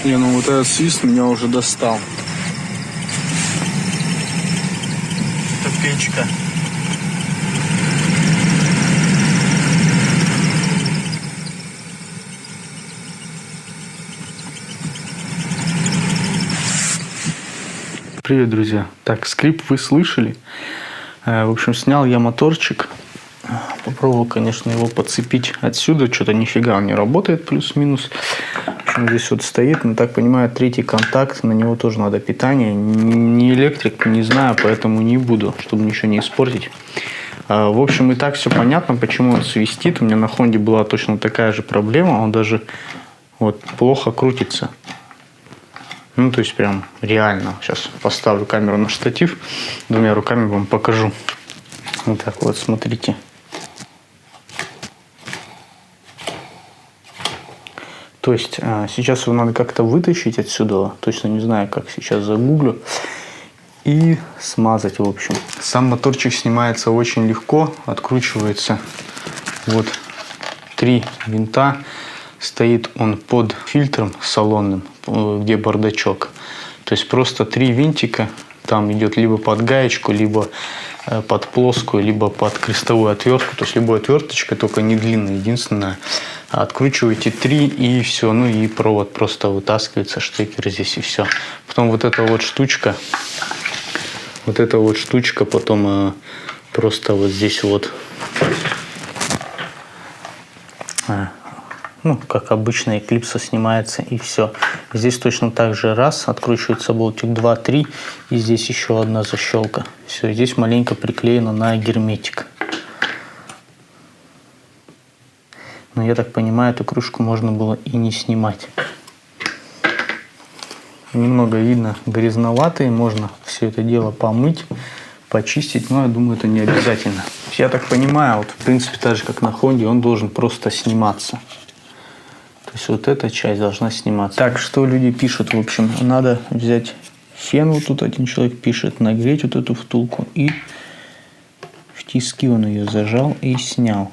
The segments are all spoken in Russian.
Не, ну вот этот свист меня уже достал. Это печка. Привет, друзья. Так, скрип вы слышали. В общем, снял я моторчик. Попробовал, конечно, его подцепить отсюда. Что-то нифига он не работает, плюс-минус. В общем, здесь вот стоит, но так понимаю, третий контакт. На него тоже надо питание. Не электрик, не знаю, поэтому не буду, чтобы ничего не испортить. В общем, и так все понятно, почему он свистит. У меня на Хонде была точно такая же проблема. Он даже вот плохо крутится. Ну, то есть, прям реально. Сейчас поставлю камеру на штатив. Двумя руками вам покажу. Вот так вот, смотрите. То есть, сейчас его надо как-то вытащить отсюда. Точно не знаю, как, сейчас загуглю. И смазать, в общем. Сам моторчик снимается очень легко. Откручивается вот 3 винта. Стоит он под фильтром салонным, где бардачок. То есть просто 3 винтика. Там идет либо под гаечку, либо под плоскую, либо под крестовую отвертку. То есть любая отверточка, только не длинная, единственная. Откручиваете 3 и все. Ну и провод просто вытаскивается, штекер здесь и все. Потом вот эта вот штучка. Вот эта вот штучка потом просто вот здесь вот. Ну, как обычно, клипса снимается и все. Здесь точно так же раз, откручивается болтик, 2, 3, и здесь еще одна защелка. Все, здесь маленько приклеено на герметик. Но я так понимаю, эту крышку можно было и не снимать. Немного видно грязноватые, можно все это дело помыть, почистить, но я думаю, это не обязательно. Я так понимаю, вот в принципе, так же как на Хонде, он должен просто сниматься. То есть вот эта часть должна сниматься. Так, что люди пишут, в общем, надо взять фен, вот тут один человек пишет, нагреть вот эту втулку, и в тиски он ее зажал и снял.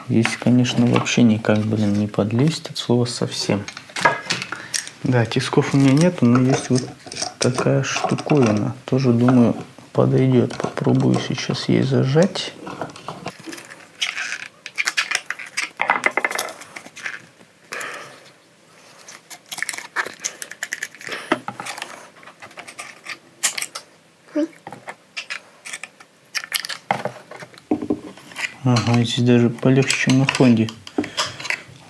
Здесь, конечно, вообще никак, блин, не подлезть от слова совсем. Да, тисков у меня нету, но есть вот такая штуковина. Тоже, думаю, подойдет. Попробую сейчас ей зажать. Ага, здесь даже полегче, чем на Хонде.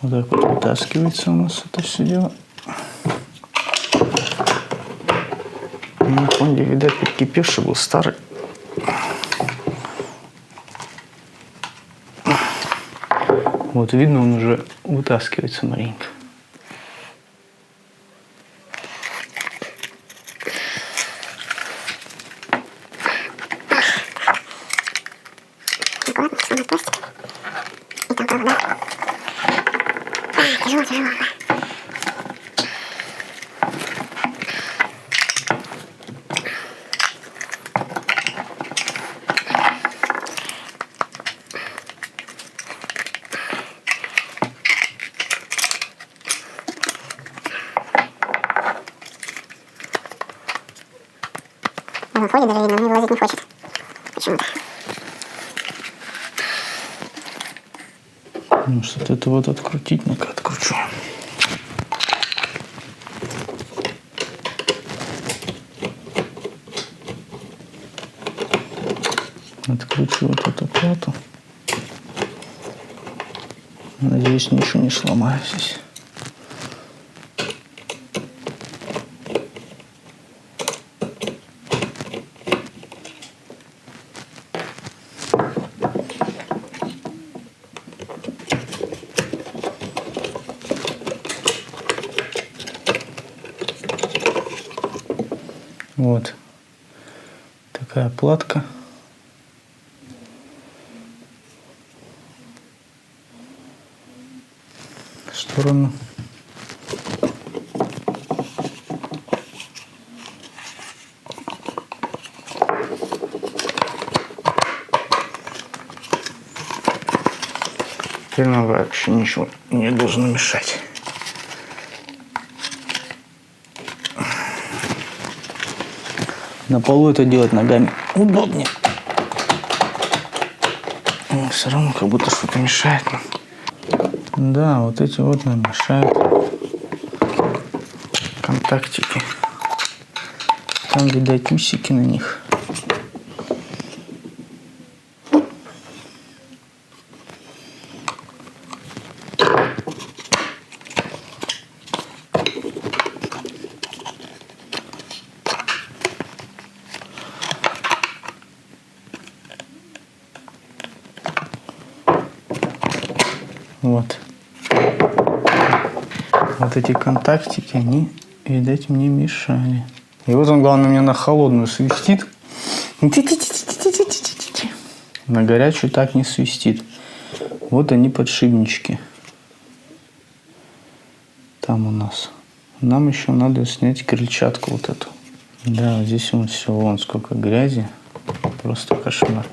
Вот так вот вытаскивается у нас это все дело. На Хонде, видать, подкипевший был, старый. Вот видно, он уже вытаскивается маленько. Он ходит, даже видно, он не вылазить не хочет. Почему-то. Ну, что-то это вот открутить, ну-ка откручу. Откручу вот эту плату. Надеюсь, ничего не сломаю здесь. Вот такая платка. В сторону. Теперь нам вообще ничего не должно мешать. На полу это делать ногами удобнее. Все равно как будто что-то мешает. Да, вот эти вот нам мешают контактики. Там, видать, усики на них. Вот. Вот эти контактики, они, видать, мне мешали. И вот он, главное, мне на холодную свистит. На горячую так не свистит. Вот они, подшипнички. Там у нас. Нам еще надо снять крыльчатку вот эту. Да, вот здесь вон все, вон сколько грязи. Просто кошмар.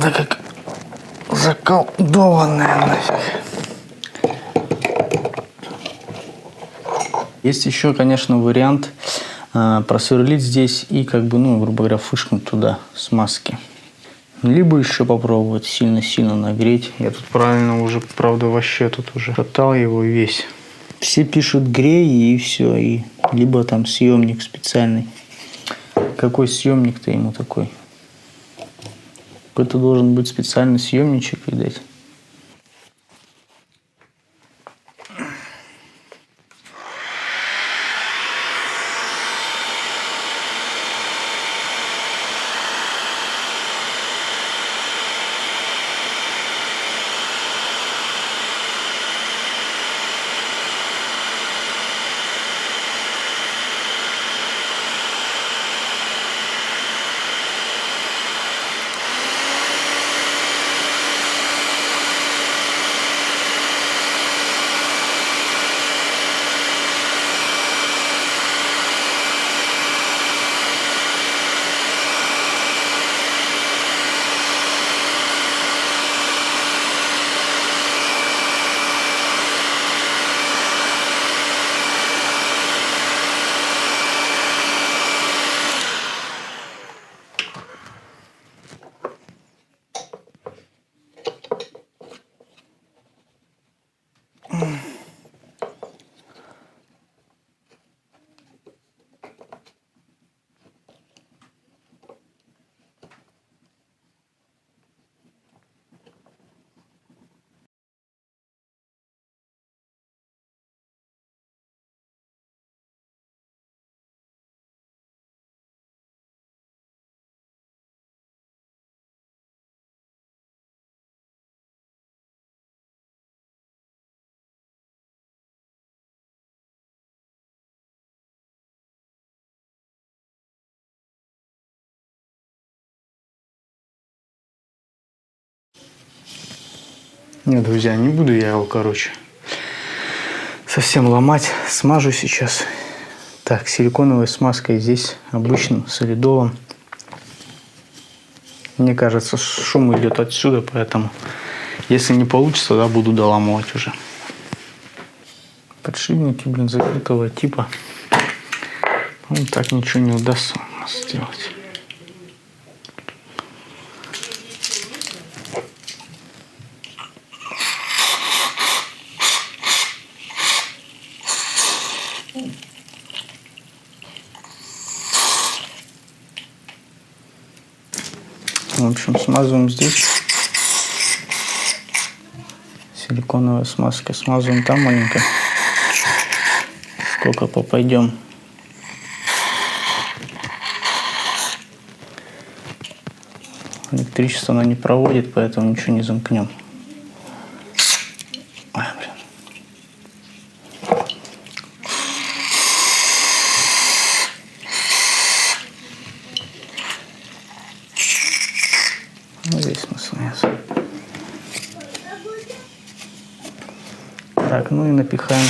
Да как заколдованная нафиг. Есть еще, конечно, вариант просверлить здесь и как бы, ну, грубо говоря, фышкнуть туда смазки. Либо еще попробовать сильно-сильно нагреть. Я тут правильно уже, правда, вообще тут уже катал его весь. Все пишут грей и все. И либо там съемник специальный. Какой съемник-то ему такой? Какой-то должен быть специальный съемничек, видать. Нет, друзья, не буду я его, короче, совсем ломать. Смажу сейчас. Так, силиконовой смазкой здесь обычным солидолом. Мне кажется, шум идет отсюда, поэтому если не получится, тогда буду доламывать уже. Подшипники, блин, закрытого типа. Ну, так ничего не удастся у нас сделать. В общем, смазываем здесь. Силиконовая смазка. Смазываем там маленько. Сколько попадем. Электричество она не проводит, поэтому ничего не замкнем. Ой, блин. Ну, здесь смысла нет. Так, ну и напихаем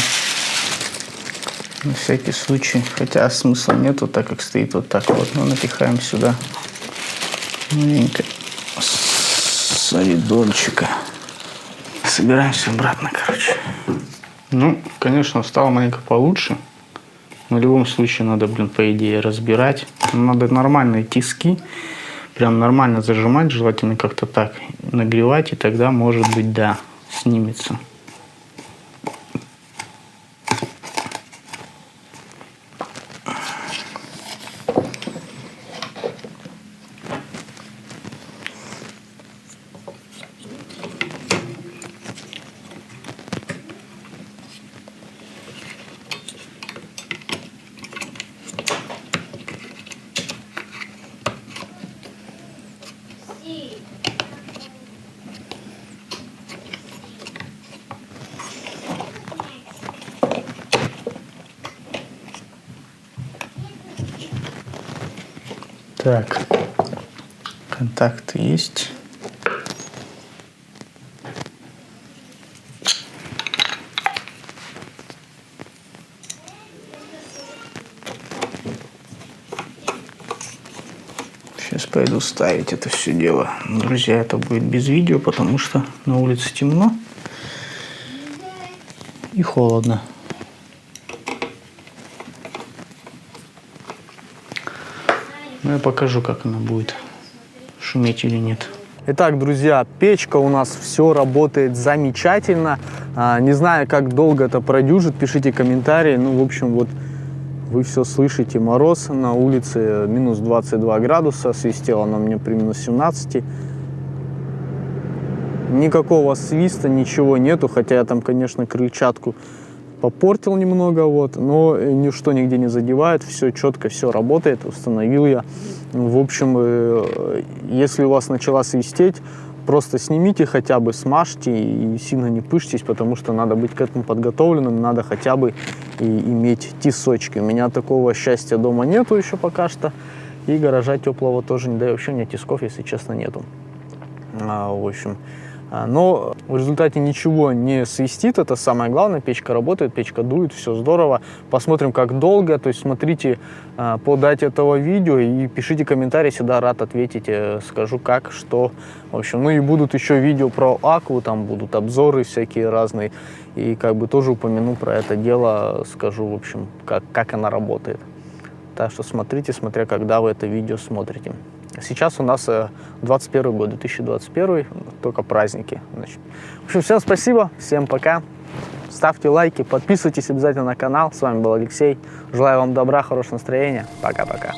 на всякий случай. Хотя смысла нету, так как стоит вот так вот. Но напихаем сюда маленько солидольчика. Собираемся обратно, короче. Ну, конечно, стало маленько получше. Но в любом случае надо, блин, по идее разбирать. Надо нормальные тиски. Прям нормально зажимать, желательно как-то так нагревать, и тогда, может быть, да, снимется. Так, контакты есть. Сейчас пойду ставить это все дело. Друзья, это будет без видео, потому что на улице темно и холодно. Ну, я покажу, как она будет, шуметь или нет. Итак, друзья, печка у нас все работает замечательно. Не знаю, как долго это продюжит, пишите комментарии. Ну, в общем, вот вы все слышите. Мороз на улице минус 22 градуса, свистело она мне при минус 17. Никакого свиста, ничего нету, хотя я там, конечно, крыльчатку попортил немного, вот, но ничто нигде не задевает, все четко, все работает, установил я. В общем, если у вас начала свистеть, просто снимите хотя бы, смажьте и сильно не пышьтесь, потому что надо быть к этому подготовленным, надо хотя бы иметь тисочки. У меня такого счастья дома нету еще пока что, и гаража теплого тоже не даю, вообще у меня тисков, если честно, нету. В общем, но в результате ничего не свистит, это самое главное, печка работает, печка дует, все здорово. Посмотрим, как долго, то есть смотрите по дате этого видео и пишите комментарии, всегда рад ответить, скажу как, что. В общем, ну и будут еще видео про Акву, там будут обзоры всякие разные, и как бы тоже упомяну про это дело, скажу, в общем, как она работает. Так что смотрите, смотря когда вы это видео смотрите. Сейчас у нас 21 год, 2021, только праздники. Значит. В общем, всем спасибо, всем пока. Ставьте лайки, подписывайтесь обязательно на канал. С вами был Алексей. Желаю вам добра, хорошего настроения. Пока-пока.